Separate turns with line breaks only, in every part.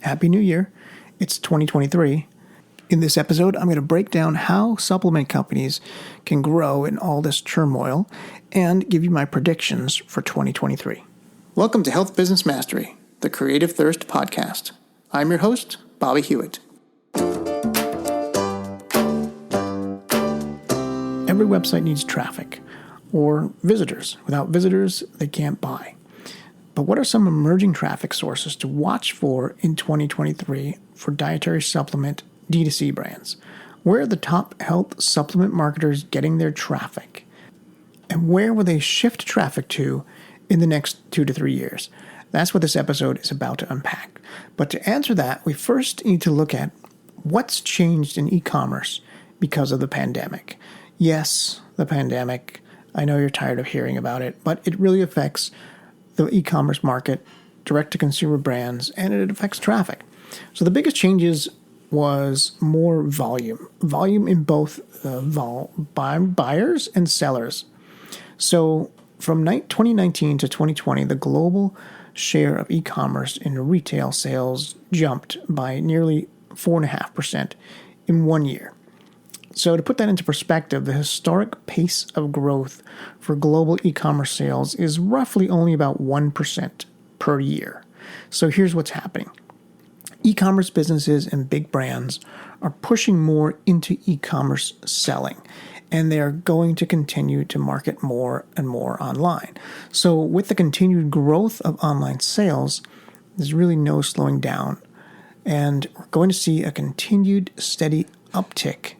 Happy New Year. It's 2023. In this episode, I'm going to break down how supplement companies can grow in all this turmoil and give you my predictions for 2023. Welcome to Health Business Mastery, the Creative Thirst podcast. I'm your host, Bobby Hewitt. Every website needs traffic or visitors. Without visitors, they can't buy. But what are some emerging traffic sources to watch for in 2023 for dietary supplement D2C brands? Where are the top health supplement marketers getting their traffic? And where will they shift traffic to in the next 2 to 3 years? That's what this episode is about to unpack. But to answer that, we first need to look at what's changed in e-commerce because of the pandemic. Yes, the pandemic. I know you're tired of hearing about it, but it really affects the e-commerce market, direct-to-consumer brands, and it affects traffic. So the biggest changes was more volume. Volume in both buyers and sellers. So from 2019 to 2020, the global share of e-commerce in retail sales jumped by nearly 4.5% in 1 year. So to put that into perspective, the historic pace of growth for global e-commerce sales is roughly only about 1% per year. So here's what's happening. E-commerce businesses and big brands are pushing more into e-commerce selling, and they are going to continue to market more and more online. So with the continued growth of online sales, there's really no slowing down, and we're going to see a continued steady uptick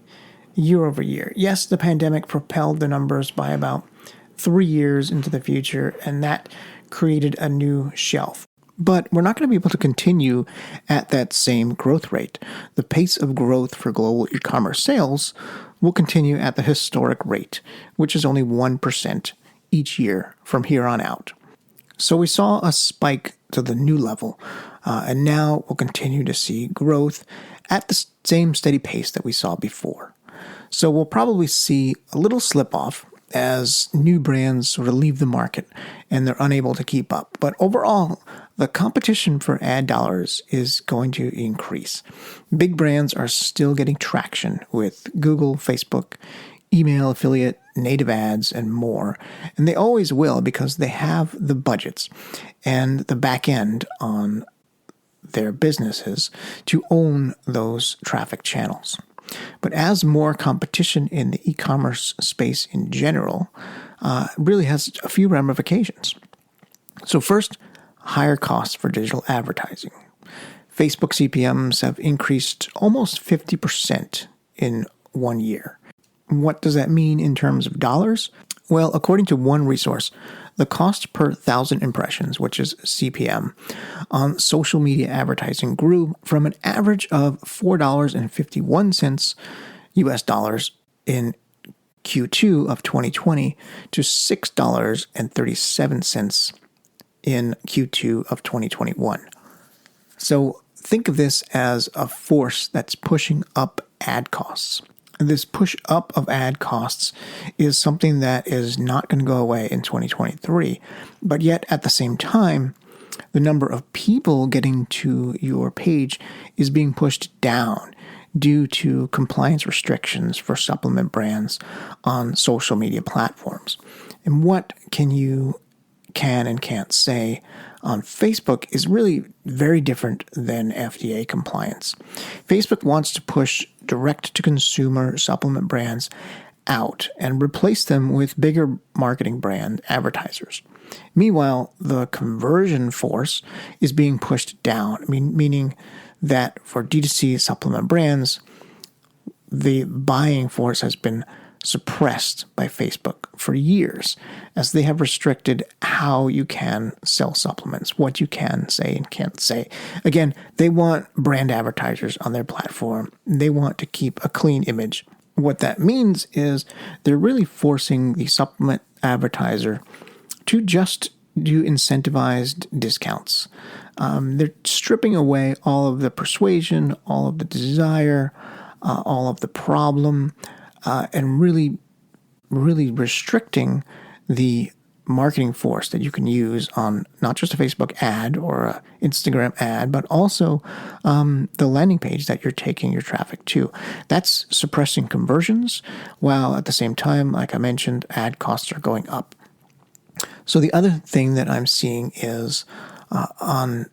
year over year. Yes, the pandemic propelled the numbers by about 3 years into the future, and that created a new shelf. But we're not going to be able to continue at that same growth rate. The pace of growth for global e-commerce sales will continue at the historic rate, which is only 1% each year from here on out. So we saw a spike to the new level, and now we'll continue to see growth at the same steady pace that we saw before. So we'll probably see a little slip off as new brands sort of leave the market and they're unable to keep up. But overall, the competition for ad dollars is going to increase. Big brands are still getting traction with Google, Facebook, email affiliate, native ads, and more. And they always will because they have the budgets and the back end on their businesses to own those traffic channels. But as more competition in the e-commerce space in general really has a few ramifications. So first, higher costs for digital advertising. Facebook CPMs have increased almost 50% in 1 year. What does that mean in terms of dollars? Well, according to one resource, the cost per 1,000 impressions, which is CPM, on social media advertising grew from an average of $4.51 US dollars in Q2 of 2020 to $6.37 in Q2 of 2021. So think of this as a force that's pushing up ad costs. This push up of ad costs is something that is not going to go away in 2023. But yet, at the same time, the number of people getting to your page is being pushed down due to compliance restrictions for supplement brands on social media platforms. And what can and can't say on Facebook is really very different than FDA compliance. Facebook wants to push direct-to-consumer supplement brands out and replace them with bigger marketing brand advertisers. Meanwhile, the conversion force is being pushed down, meaning that for D2C supplement brands, the buying force has been suppressed by Facebook for years, as they have restricted how you can sell supplements, what you can say and can't say. Again, they want brand advertisers on their platform. They want to keep a clean image. What that means is they're really forcing the supplement advertiser to just do incentivized discounts. They're stripping away all of the persuasion, all of the desire, all of the problem, and really restricting the marketing force that you can use on not just a Facebook ad or an Instagram ad, but also the landing page that you're taking your traffic to. That's suppressing conversions, while at the same time, like I mentioned, ad costs are going up. So the other thing that I'm seeing is on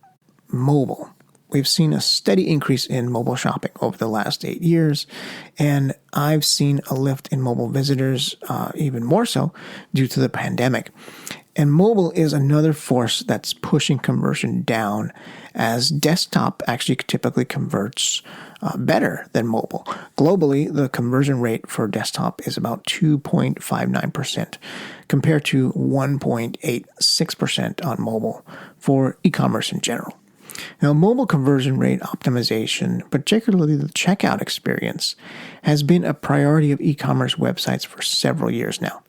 mobile. We've seen a steady increase in mobile shopping over the last 8 years, and I've seen a lift in mobile visitors even more so due to the pandemic. And mobile is another force that's pushing conversion down, as desktop actually typically converts better than mobile. Globally, the conversion rate for desktop is about 2.59% compared to 1.86% on mobile for e-commerce in general. Now, mobile conversion rate optimization, particularly the checkout experience, has been a priority of e-commerce websites for several years now.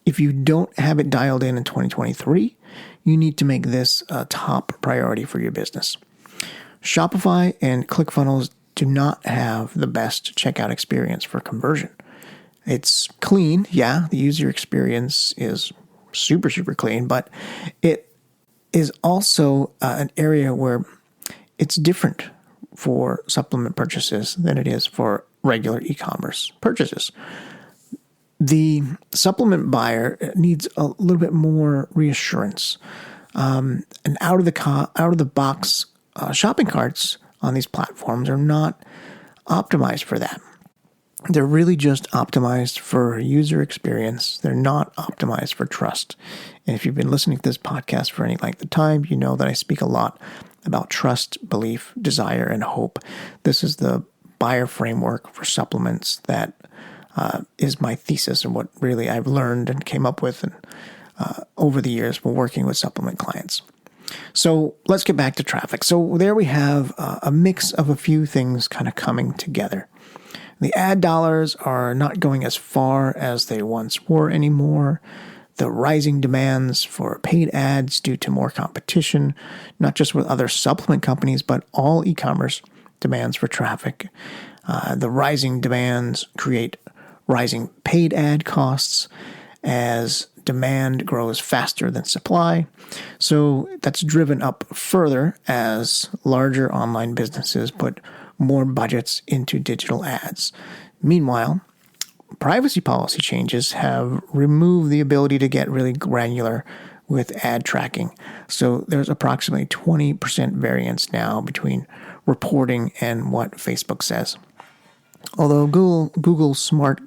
If you don't have it dialed in 2023, you need to make this a top priority for your business. Shopify and ClickFunnels do not have the best checkout experience for conversion. It's clean, yeah, the user experience is super, super clean, but it is also an area where it's different for supplement purchases than it is for regular e-commerce purchases. The supplement buyer needs a little bit more reassurance. And out of the box shopping carts on these platforms are not optimized for that. They're really just optimized for user experience. They're not optimized for trust. And if you've been listening to this podcast for any length of time, you know that I speak a lot about trust, belief, desire, and hope. This is the buyer framework for supplements that is my thesis and what really I've learned and came up with over the years when working with supplement clients. So let's get back to traffic. So there we have a mix of a few things kind of coming together. The ad dollars are not going as far as they once were anymore. The rising demands for paid ads due to more competition, not just with other supplement companies, but all e-commerce demands for traffic. The rising demands create rising paid ad costs as demand grows faster than supply. So that's driven up further as larger online businesses put more budgets into digital ads. Meanwhile, privacy policy changes have removed the ability to get really granular with ad tracking. So there's approximately 20% variance now between reporting and what Facebook says. Although Google's smart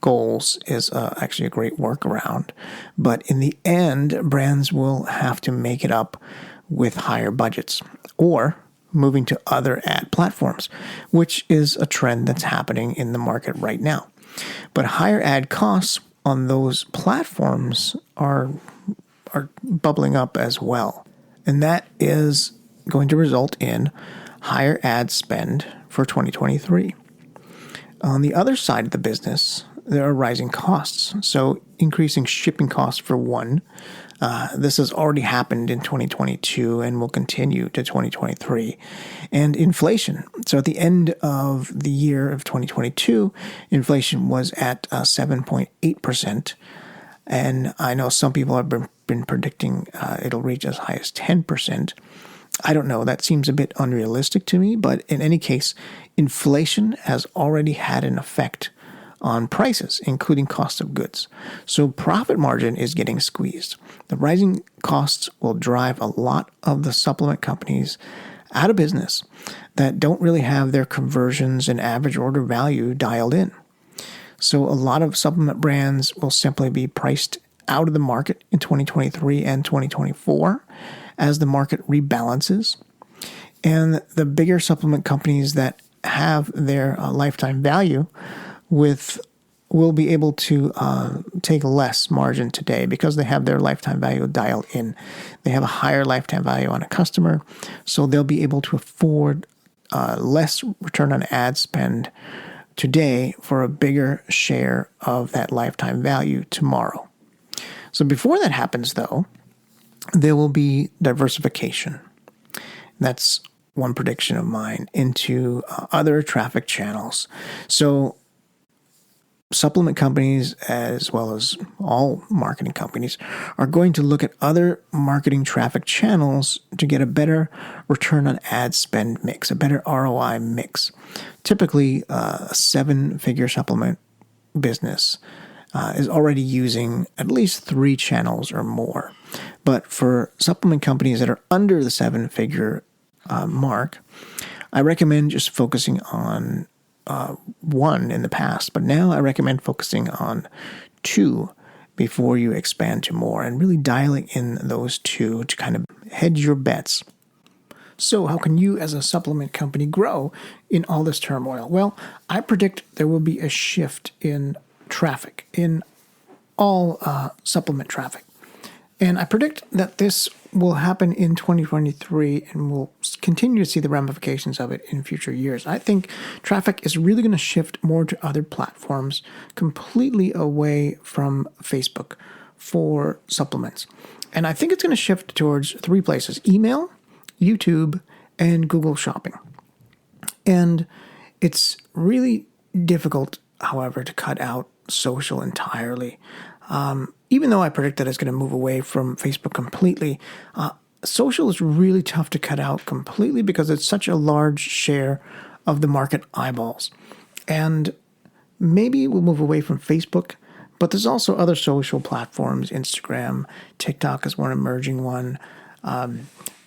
goals is actually a great workaround, but in the end, brands will have to make it up with higher budgets or moving to other ad platforms, which is a trend that's happening in the market right now. But higher ad costs on those platforms are bubbling up as well. And that is going to result in higher ad spend for 2023. On the other side of the business, there are rising costs. So increasing shipping costs for one. This has already happened in 2022 and will continue to 2023. And inflation. So at the end of the year of 2022, inflation was at 7.8%. And I know some people have been predicting it'll reach as high as 10%. I don't know. That seems a bit unrealistic to me. But in any case, inflation has already had an effect on prices, including cost of goods. So profit margin is getting squeezed. The rising costs will drive a lot of the supplement companies out of business that don't really have their conversions and average order value dialed in. So a lot of supplement brands will simply be priced out of the market in 2023 and 2024 as the market rebalances. And the bigger supplement companies that have their lifetime value will be able to take less margin today because they have their lifetime value dialed in. They have a higher lifetime value on a customer, so they'll be able to afford less return on ad spend today for a bigger share of that lifetime value tomorrow. So before that happens, though, there will be diversification. That's one prediction of mine into other traffic channels. So supplement companies, as well as all marketing companies, are going to look at other marketing traffic channels to get a better return on ad spend mix, a better ROI mix. Typically, a 7-figure supplement business is already using at least 3 channels or more. But for supplement companies that are under the 7-figure mark, I recommend just focusing on 1 in the past, but now I recommend focusing on 2 before you expand to more, and really dialing in those 2 to kind of hedge your bets. So how can you as a supplement company grow in all this turmoil? Well, I predict there will be a shift in traffic, in all supplement traffic. And I predict that this will happen in 2023, and we'll continue to see the ramifications of it in future years. I think traffic is really going to shift more to other platforms, completely away from Facebook for supplements. And I think it's going to shift towards 3 places: email, YouTube, and Google Shopping. And it's really difficult, however, to cut out social entirely. Even though I predict that it's going to move away from Facebook completely, social is really tough to cut out completely because it's such a large share of the market eyeballs. And maybe we'll move away from Facebook, but there's also other social platforms. Instagram, TikTok is one emerging one.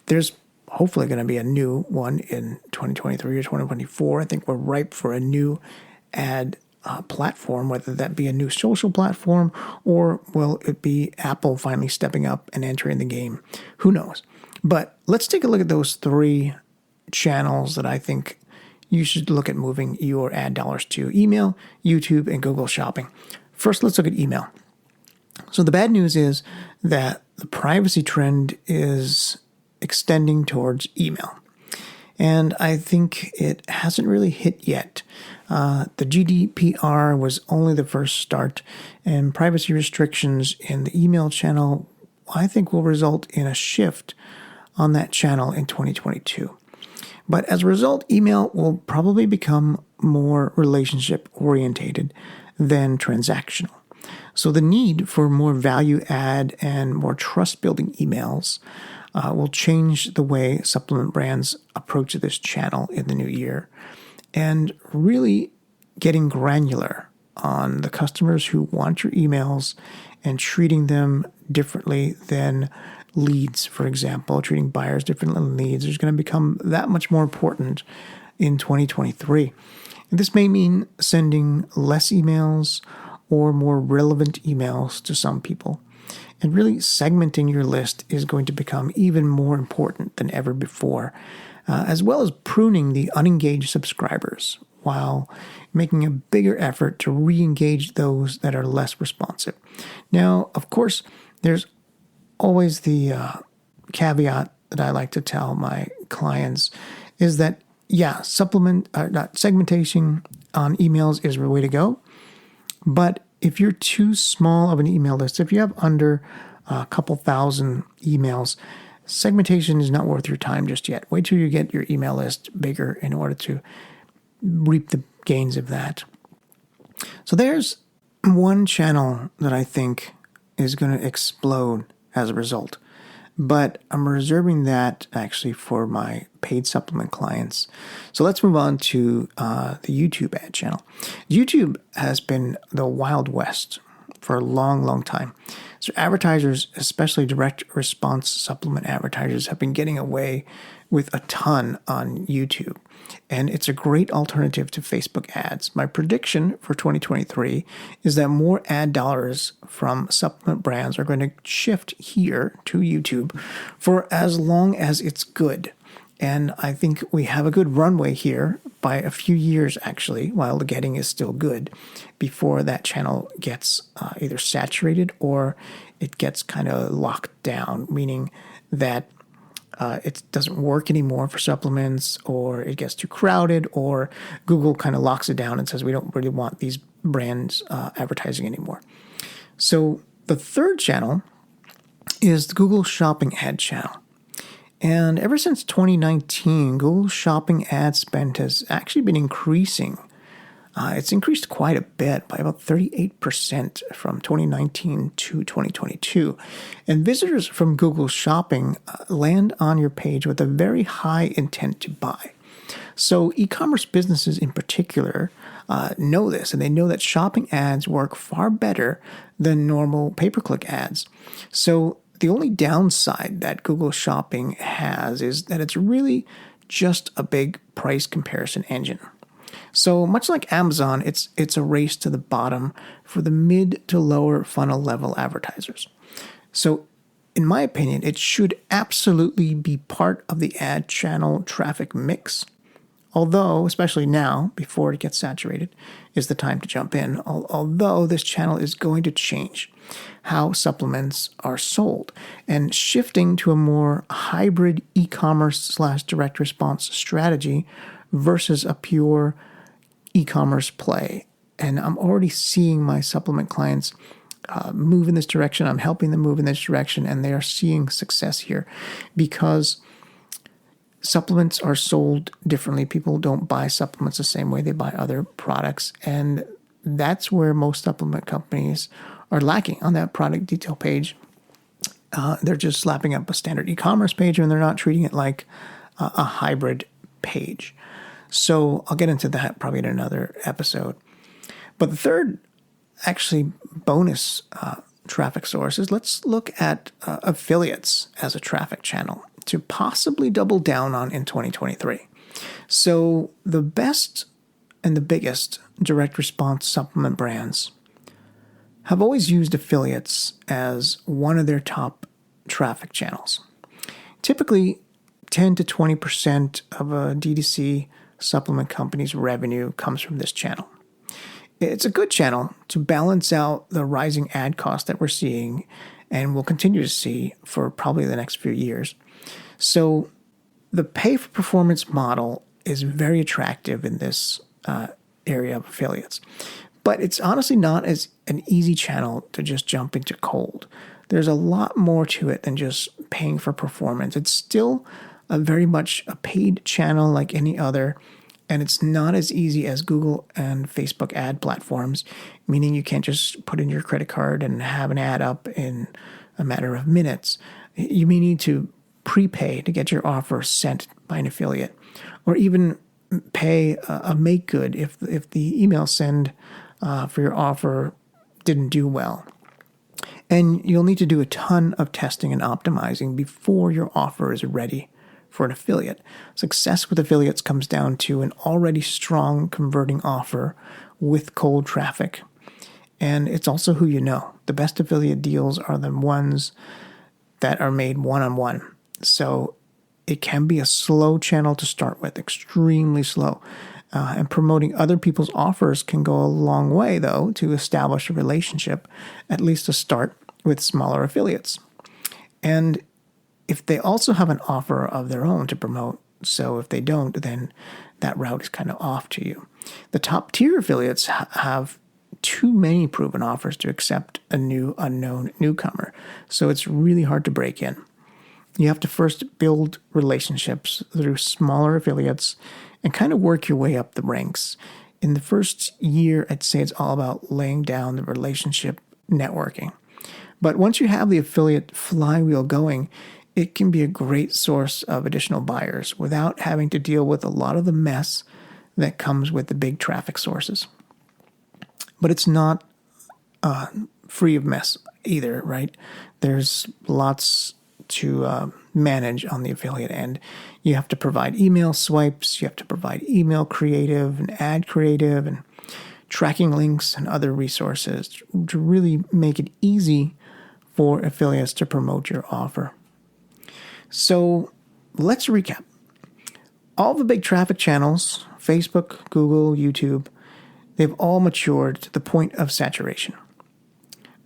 There's hopefully going to be a new one in 2023 or 2024. I think we're ripe for a new ad platform, whether that be a new social platform or will it be Apple finally stepping up and entering the game. Who knows? But let's take a look at those 3 channels that I think you should look at moving your ad dollars to: email, YouTube, and Google Shopping. First, let's look at email. So the bad news is that the privacy trend is extending towards email. And I think it hasn't really hit yet. The GDPR was only the first start, and privacy restrictions in the email channel, I think, will result in a shift on that channel in 2022. But as a result, email will probably become more relationship orientated than transactional. So the need for more value add and more trust building emails will change the way supplement brands approach this channel in the new year, and really getting granular on the customers who want your emails and treating them differently than leads, for example, treating buyers differently than leads is going to become that much more important in 2023. And this may mean sending less emails or more relevant emails to some people. And really segmenting your list is going to become even more important than ever before, as well as pruning the unengaged subscribers while making a bigger effort to re-engage those that are less responsive. Now, of course, there's always the caveat that I like to tell my clients is that, segmentation on emails is the way to go. But if you're too small of an email list, if you have under a couple thousand emails, segmentation is not worth your time just yet. Wait till you get your email list bigger in order to reap the gains of that. So there's one channel that I think is going to explode as a result. But I'm reserving that actually for my paid supplement clients. So let's move on to the YouTube ad channel. YouTube has been the Wild West for a long, long time. So advertisers, especially direct response supplement advertisers, have been getting away with a ton on YouTube. And it's a great alternative to Facebook ads. My prediction for 2023 is that more ad dollars from supplement brands are going to shift here to YouTube for as long as it's good. And I think we have a good runway here by a few years, actually, while the getting is still good, before that channel gets either saturated or it gets kind of locked down, meaning that it doesn't work anymore for supplements, or it gets too crowded, or Google kind of locks it down and says we don't really want these brands advertising anymore. So the third channel is the Google Shopping ad channel. And ever since 2019, Google Shopping ad spend has actually been increasing It's increased quite a bit by about 38% from 2019 to 2022. And visitors from Google Shopping land on your page with a very high intent to buy. So e-commerce businesses in particular know this, and they know that shopping ads work far better than normal pay-per-click ads. So the only downside that Google Shopping has is that it's really just a big price comparison engine. So much like Amazon, it's a race to the bottom for the mid to lower funnel level advertisers. So in my opinion, it should absolutely be part of the ad channel traffic mix. Although, especially now, before it gets saturated, is the time to jump in. Although this channel is going to change how supplements are sold and shifting to a more hybrid e-commerce / direct response strategy versus a pure e-commerce play. And I'm already seeing my supplement clients move in this direction. I'm helping them move in this direction, and they are seeing success here because supplements are sold differently. People don't buy supplements the same way they buy other products. And that's where most supplement companies are lacking on that product detail page. They're just slapping up a standard e-commerce page, and they're not treating it like a hybrid page. So I'll get into that probably in another episode. But the third, actually, bonus traffic source is let's look at affiliates as a traffic channel to possibly double down on in 2023. So the best and the biggest direct response supplement brands have always used affiliates as one of their top traffic channels. Typically, 10 to 20% of a D2C supplement company's revenue comes from this channel. It's a good channel to balance out the rising ad costs that we're seeing and will continue to see for probably the next few years. So the pay-for-performance model is very attractive in this area of affiliates. But it's honestly not as an easy channel to just jump into cold. There's a lot more to it than just paying for performance. It's still very much a paid channel like any other, and it's not as easy as Google and Facebook ad platforms, meaning you can't just put in your credit card and have an ad up in a matter of minutes. You may need to prepay to get your offer sent by an affiliate, or even pay a make good if the email send for your offer didn't do well. And you'll need to do a ton of testing and optimizing before your offer is ready for an affiliate. Success with affiliates comes down to an already strong converting offer with cold traffic. And it's also who you know. The best affiliate deals are the ones that are made one-on-one. So it can be a slow channel to start with, extremely slow. And promoting other people's offers can go a long way, though, to establish a relationship, at least to start with smaller affiliates. And if they also have an offer of their own to promote, so if they don't, then that route is kind of off to you. The top tier affiliates have too many proven offers to accept a new unknown newcomer, so it's really hard to break in. You have to first build relationships through smaller affiliates and kind of work your way up the ranks. In the first year, I'd say it's all about laying down the relationship networking. But once you have the affiliate flywheel going, it can be a great source of additional buyers without having to deal with a lot of the mess that comes with the big traffic sources. But it's not free of mess either, right? There's lots to manage on the affiliate end. You have to provide email swipes, you have to provide email creative and ad creative and tracking links and other resources to really make it easy for affiliates to promote your offer. So let's recap. All the big traffic channels, Facebook, Google, YouTube, they've all matured to the point of saturation.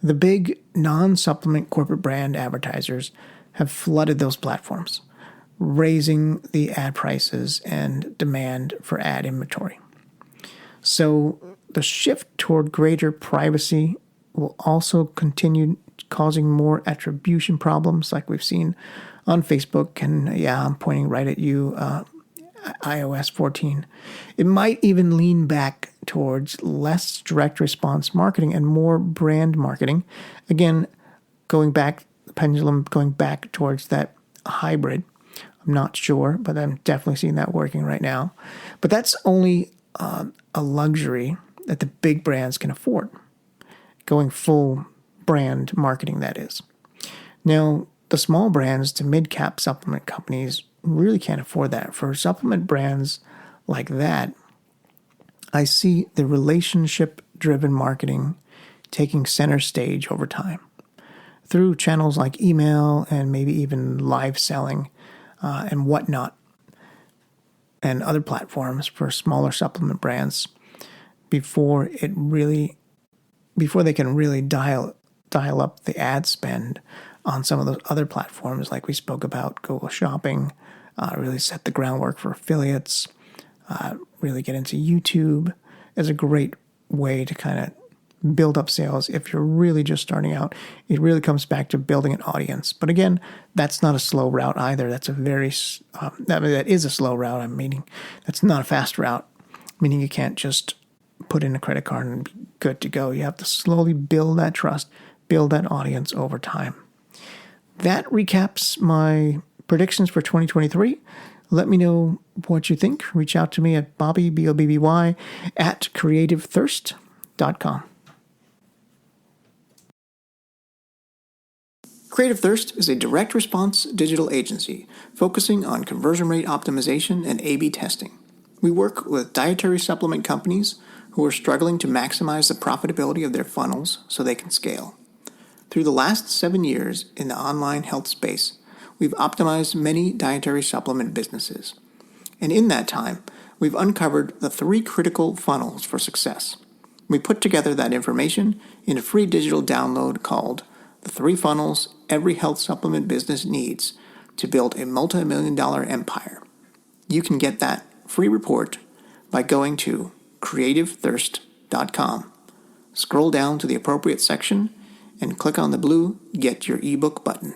The big non-supplement corporate brand advertisers have flooded those platforms, raising the ad prices and demand for ad inventory. So the shift toward greater privacy will also continue causing more attribution problems like we've seen on Facebook. And yeah, I'm pointing right at you, iOS 14. It might even lean back towards less direct response marketing and more brand marketing. Again, the pendulum going back towards that hybrid. I'm not sure, but I'm definitely seeing that working right now. But that's only a luxury that the big brands can afford, going full brand marketing, that is. Now, the small brands to mid-cap supplement companies really can't afford that. For supplement brands like that, I see the relationship-driven marketing taking center stage over time through channels like email and maybe even live selling and whatnot, and other platforms for smaller supplement brands before they can really dial up the ad spend on some of those other platforms like we spoke about, Google Shopping, really set the groundwork for affiliates, really get into YouTube as a great way to kind of build up sales. If you're really just starting out, it really comes back to building an audience. But again, that's not a slow route either. That's that is a slow route. I'm meaning that's not a fast route, meaning you can't just put in a credit card and be good to go. You have to slowly build that trust, build that audience over time. That recaps my predictions for 2023. Let me know what you think. Reach out to me at Bobby, BOBBY, at creativethirst.com. Creative Thirst is a direct response digital agency focusing on conversion rate optimization and A/B testing. We work with dietary supplement companies who are struggling to maximize the profitability of their funnels so they can scale. Through the last 7 years in the online health space, we've optimized many dietary supplement businesses. And in that time, we've uncovered the 3 critical funnels for success. We put together that information in a free digital download called The 3 Funnels Every Health Supplement Business Needs to Build a Multi-Million-Dollar Empire. You can get that free report by going to creativethirst.com. Scroll down to the appropriate section and click on the blue Get Your ebook button.